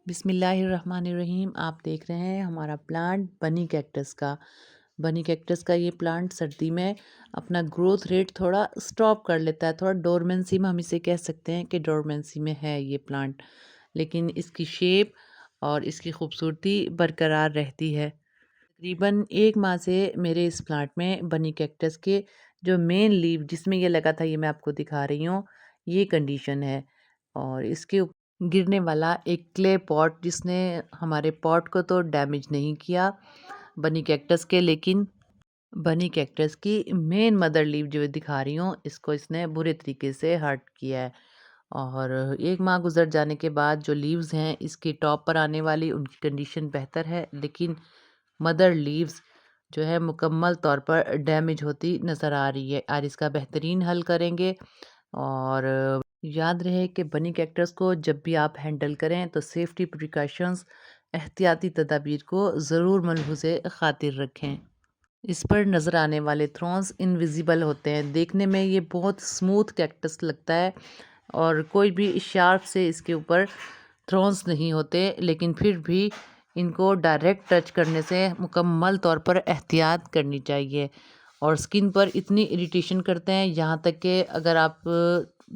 بسم اللہ الرحمن الرحیم۔ آپ دیکھ رہے ہیں ہمارا پلانٹ بنی کیکٹس کا۔ بنی کیکٹس کا یہ پلانٹ سردی میں اپنا گروتھ ریٹ تھوڑا سٹاپ کر لیتا ہے، تھوڑا ڈورمنسی میں ہم اسے کہہ سکتے ہیں کہ ڈورمنسی میں ہے یہ پلانٹ، لیکن اس کی شیپ اور اس کی خوبصورتی برقرار رہتی ہے۔ تقریباً 1 ماہ سے میرے اس پلانٹ میں بنی کیکٹس کے جو مین لیو جس میں یہ لگا تھا، یہ میں آپ کو دکھا رہی ہوں، یہ کنڈیشن ہے۔ اور اس کے گرنے والا ایک کلے پاٹ جس نے ہمارے پاٹ کو تو ڈیمیج نہیں کیا بنی کیکٹس کے، لیکن بنی کیکٹس کی مین مدر لیو جو دکھا رہی ہوں، اس نے برے طریقے سے ہرٹ کیا ہے۔ اور 1 ماہ گزر جانے کے بعد جو لیوز ہیں اس کی ٹاپ پر آنے والی، ان کی کنڈیشن بہتر ہے، لیکن مدر لیوز جو ہے مکمل طور پر ڈیمیج ہوتی نظر آ رہی ہے۔ آج اس کا بہترین حل کریں گے۔ اور یاد رہے کہ بنی کیکٹس کو جب بھی آپ ہینڈل کریں تو سیفٹی پریکاشنز، احتیاطی تدابیر کو ضرور ملحوظ خاطر رکھیں۔ اس پر نظر آنے والے تھرونز انویزیبل ہوتے ہیں، دیکھنے میں یہ بہت سموتھ کیکٹس لگتا ہے اور کوئی بھی شارپ سے اس کے اوپر تھرونز نہیں ہوتے، لیکن پھر بھی ان کو ڈائریکٹ ٹچ کرنے سے مکمل طور پر احتیاط کرنی چاہیے۔ اور سکن پر اتنی اریٹیشن کرتے ہیں، یہاں تک کہ اگر آپ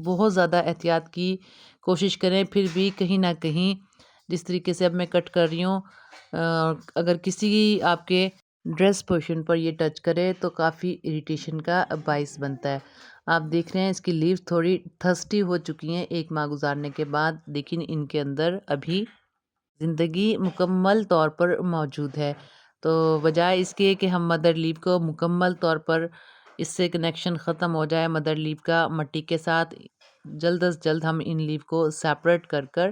بہت زیادہ احتیاط کی کوشش کریں پھر بھی کہیں نہ کہیں، جس طریقے سے اب میں کٹ کر رہی ہوں، اگر کسی آپ کے ڈریس پورشن پر یہ ٹچ کرے تو کافی اریٹیشن کا باعث بنتا ہے۔ آپ دیکھ رہے ہیں اس کی لیوز تھوڑی تھرسٹی ہو چکی ہیں 1 ماہ گزارنے کے بعد، لیکن ان کے اندر ابھی زندگی مکمل طور پر موجود ہے۔ تو بجائے اس کے کہ ہم مدر لیو کو مکمل طور پر اس سے کنیکشن ختم ہو جائے مدر لیو کا مٹی کے ساتھ، جلد از جلد ہم ان لیو کو سیپریٹ کر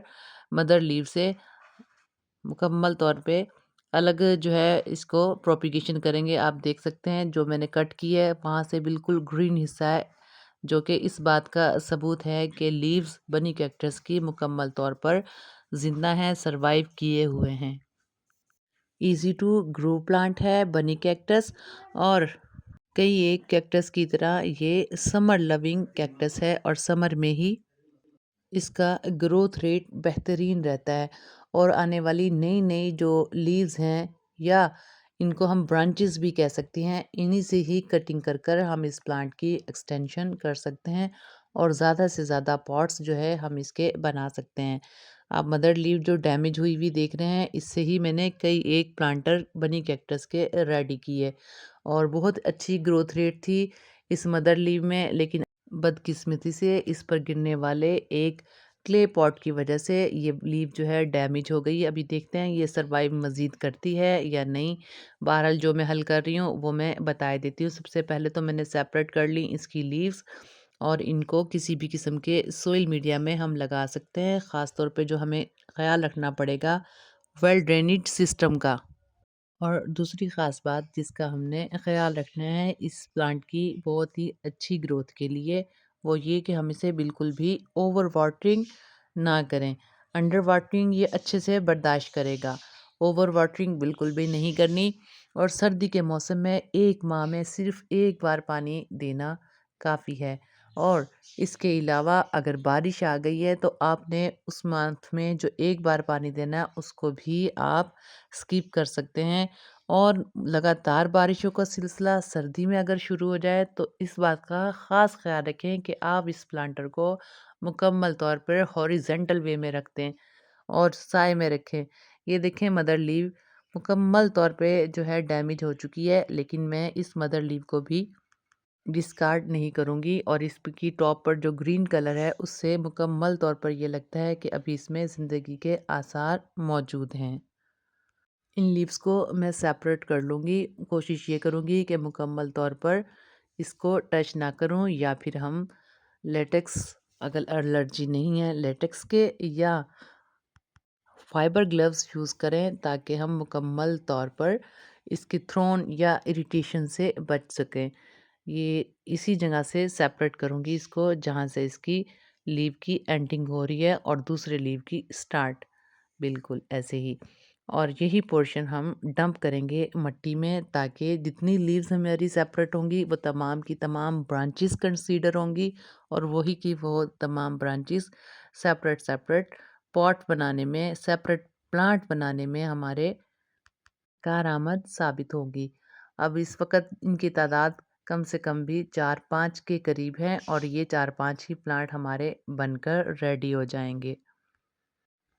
مدر لیو سے مکمل طور پہ الگ جو ہے اس کو پروپیگیشن کریں گے۔ آپ دیکھ سکتے ہیں جو میں نے کٹ کی ہے وہاں سے بالکل گرین حصہ ہے، جو کہ اس بات کا ثبوت ہے کہ لیوز بنی کیکٹس کی مکمل طور پر زندہ ہیں، سروائیو کیے ہوئے ہیں۔ ایزی ٹو گرو پلانٹ ہے بنی کیکٹس، اور کئی ایک کیکٹس کی طرح یہ سمر لونگ کیکٹس ہے اور سمر میں ہی اس کا گروتھ ریٹ بہترین رہتا ہے۔ اور آنے والی نئی نئی جو لیوز ہیں، یا ان کو ہم برانچز بھی کہہ سکتے ہیں، انہی سے ہی کٹنگ کر ہم اس پلانٹ کی ایکسٹینشن کر سکتے ہیں اور زیادہ سے زیادہ پاٹس جو ہے ہم اس کے بنا سکتے ہیں۔ آپ مدر لیو جو ڈیمیج ہوئی ہوئی دیکھ رہے ہیں، اس سے ہی میں نے کئی ایک پلانٹر بنی کیکٹس کے ریڈی کیے اور بہت اچھی گروتھ ریٹ تھی اس مدر لیو میں، لیکن بدقسمتی سے اس پر گرنے والے ایک کلے پاٹ کی وجہ سے یہ لیو جو ہے ڈیمیج ہو گئی۔ ابھی دیکھتے ہیں یہ سروائیو مزید کرتی ہے یا نہیں۔ بہرحال جو میں حل کر رہی ہوں وہ میں بتا دیتی ہوں۔ سب سے پہلے تو میں نے سیپریٹ کر لی اس کی لیوز، اور ان کو کسی بھی قسم کے سوئل میڈیا میں ہم لگا سکتے ہیں، خاص طور پہ جو ہمیں خیال رکھنا پڑے گا ویل ڈرینیج سسٹم کا۔ اور دوسری خاص بات جس کا ہم نے خیال رکھنا ہے اس پلانٹ کی بہت ہی اچھی گروتھ کے لیے، وہ یہ کہ ہم اسے بالکل بھی اوور واٹرنگ نہ کریں۔ انڈر واٹرنگ یہ اچھے سے برداشت کرے گا، اوور واٹرنگ بالکل بھی نہیں کرنی۔ اور سردی کے موسم میں 1 ماہ میں صرف 1 بار پانی دینا کافی ہے۔ اور اس کے علاوہ اگر بارش آ گئی ہے تو آپ نے اس منتھ میں جو 1 بار پانی دینا ہے اس کو بھی آپ سکپ کر سکتے ہیں۔ اور لگاتار بارشوں کا سلسلہ سردی میں اگر شروع ہو جائے تو اس بات کا خاص خیال رکھیں کہ آپ اس پلانٹر کو مکمل طور پر ہاریزنٹل وے میں رکھ دیں اور سائے میں رکھیں۔ یہ دیکھیں مدر لیو مکمل طور پہ جو ہے ڈیمیج ہو چکی ہے، لیکن میں اس مدر لیو کو بھی ڈسکارڈ نہیں کروں گی، اور اس کی ٹاپ پر جو گرین کلر ہے اس سے مکمل طور پر یہ لگتا ہے کہ ابھی اس میں زندگی کے آثار موجود ہیں۔ ان لیوز کو میں سیپریٹ کر لوں گی، کوشش یہ کروں گی کہ مکمل طور پر اس کو ٹچ نہ کروں، یا پھر ہم لیٹکس، اگر الرجی نہیں ہے لیٹکس کے، یا فائبر گلوز یوز کریں تاکہ ہم مکمل طور پر اس کی تھرون یا اریٹیشن سے بچ سکیں۔ یہ اسی جگہ سے سیپریٹ کروں گی اس کو جہاں سے اس کی لیو کی اینڈنگ ہو رہی ہے اور دوسرے لیو کی سٹارٹ، بالکل ایسے ہی۔ اور یہی پورشن ہم ڈمپ کریں گے مٹی میں تاکہ جتنی لیوز ہماری سیپریٹ ہوں گی وہ تمام کی تمام برانچز کنسیڈر ہوں گی، اور وہی کی وہ تمام برانچز سیپریٹ پاٹ بنانے میں، سیپریٹ پلانٹ بنانے میں ہمارے کارآمد ثابت ہوگی۔ اب اس وقت ان کی تعداد کم سے کم بھی 4-5 کے قریب ہے، اور یہ 4-5 ہی پلانٹ ہمارے بن کر ریڈی ہو جائیں گے۔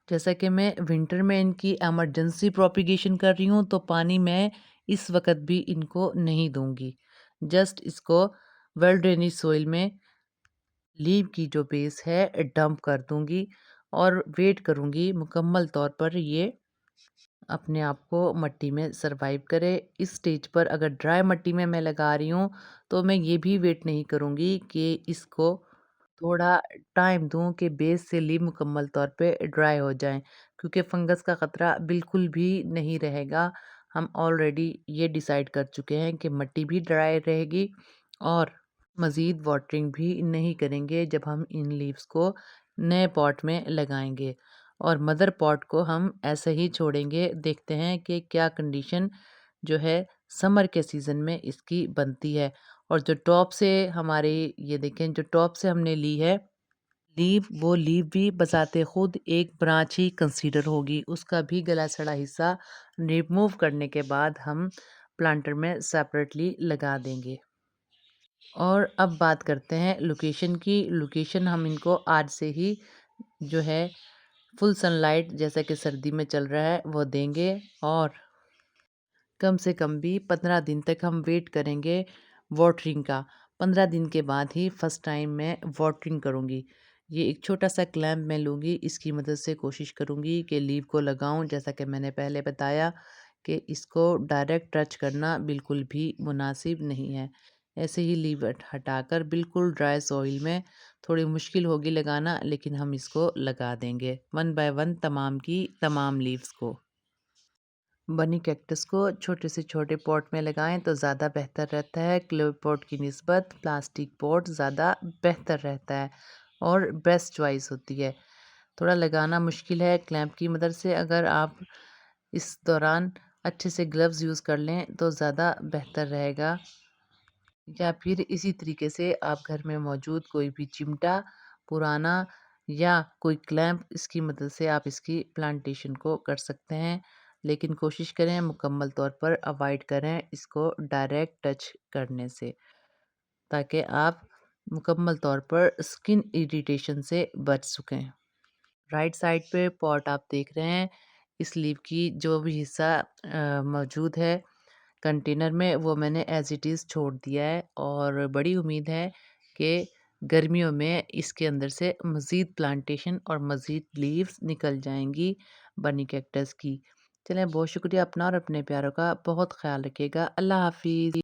جیسا کہ میں ونٹر میں ان کی ایمرجنسی پروپیگیشن کر رہی ہوں، تو پانی میں اس وقت بھی ان کو نہیں دوں گی، جسٹ اس کو ویل ڈرینیج سوئل میں لیو کی جو بیس ہے ڈمپ کر دوں گی، اور ویٹ کروں گی مکمل طور پر یہ اپنے آپ کو مٹی میں سروائیو کرے۔ اس سٹیج پر اگر ڈرائی مٹی میں لگا رہی ہوں تو میں یہ بھی ویٹ نہیں کروں گی کہ اس کو تھوڑا ٹائم دوں کہ بیس سے لیو مکمل طور پہ ڈرائی ہو جائیں، کیونکہ فنگس کا خطرہ بالکل بھی نہیں رہے گا۔ ہم آلریڈی یہ ڈیسائیڈ کر چکے ہیں کہ مٹی بھی ڈرائی رہے گی، اور مزید واٹرنگ بھی نہیں کریں گے جب ہم ان لیوز کو نئے پاٹ میں لگائیں گے، اور مدر پاٹ کو ہم ایسے ہی چھوڑیں گے۔ دیکھتے ہیں کہ کیا کنڈیشن جو ہے سمر کے سیزن میں اس کی بنتی ہے۔ اور جو ٹاپ سے ہمارے یہ دیکھیں، جو ٹاپ سے ہم نے لی ہے لیو، وہ لیو بھی بذات خود ایک برانچ ہی کنسیڈر ہوگی۔ اس کا بھی گلا سڑا حصہ ریموو کرنے کے بعد ہم پلانٹر میں سیپریٹلی لگا دیں گے۔ اور اب بات کرتے ہیں لوکیشن کی۔ لوکیشن ہم ان کو آج سے ہی جو ہے فل سن لائٹ، جیسا کہ سردی میں چل رہا ہے، وہ دیں گے، اور کم سے کم بھی 15 دن تک ہم ویٹ کریں گے واٹرنگ کا۔ 15 دن کے بعد ہی فرسٹ ٹائم میں واٹرنگ کروں گی۔ یہ ایک چھوٹا سا کلیمپ میں لوں گی، اس کی مدد سے کوشش کروں گی کہ لیو کو لگاؤں، جیسا کہ میں نے پہلے بتایا کہ اس کو ڈائریکٹ ٹچ کرنا بالکل بھی مناسب نہیں ہے۔ ایسے ہی لیو ہٹا کر بالکل ڈرائی سوئل میں، تھوڑی مشکل ہوگی لگانا، لیکن ہم اس کو لگا دیں گے 1 بائی 1 تمام کی تمام لیوز کو۔ بنی کیکٹس کو چھوٹے سے چھوٹے پاٹ میں لگائیں تو زیادہ بہتر رہتا ہے۔ کلے پاٹ کی نسبت پلاسٹک پاٹ زیادہ بہتر رہتا ہے اور بیسٹ چوائس ہوتی ہے۔ تھوڑا لگانا مشکل ہے کلیمپ کی مدد سے، اگر آپ اس دوران اچھے سے گلوز یوز کر لیں تو زیادہ بہتر رہے گا، یا پھر اسی طریقے سے آپ گھر میں موجود کوئی بھی چمٹا پرانا یا کوئی کلیمپ، اس کی مدد سے آپ اس کی پلانٹیشن کو کر سکتے ہیں، لیکن کوشش کریں مکمل طور پر اوائڈ کریں اس کو ڈائریکٹ ٹچ کرنے سے، تاکہ آپ مکمل طور پر اسکن اریٹیشن سے بچ سکیں۔ رائٹ سائڈ پہ پاٹ آپ دیکھ رہے ہیں، اس لیو کی جو بھی حصہ موجود ہے کنٹینر میں، وہ میں نے ایز اٹ از چھوڑ دیا ہے، اور بڑی امید ہے کہ گرمیوں میں اس کے اندر سے مزید پلانٹیشن اور مزید لیوز نکل جائیں گی بنی کیکٹس کی۔ چلیں، بہت شکریہ اپنا اور اپنے پیاروں کا، بہت خیال رکھیے گا۔ اللہ حافظ۔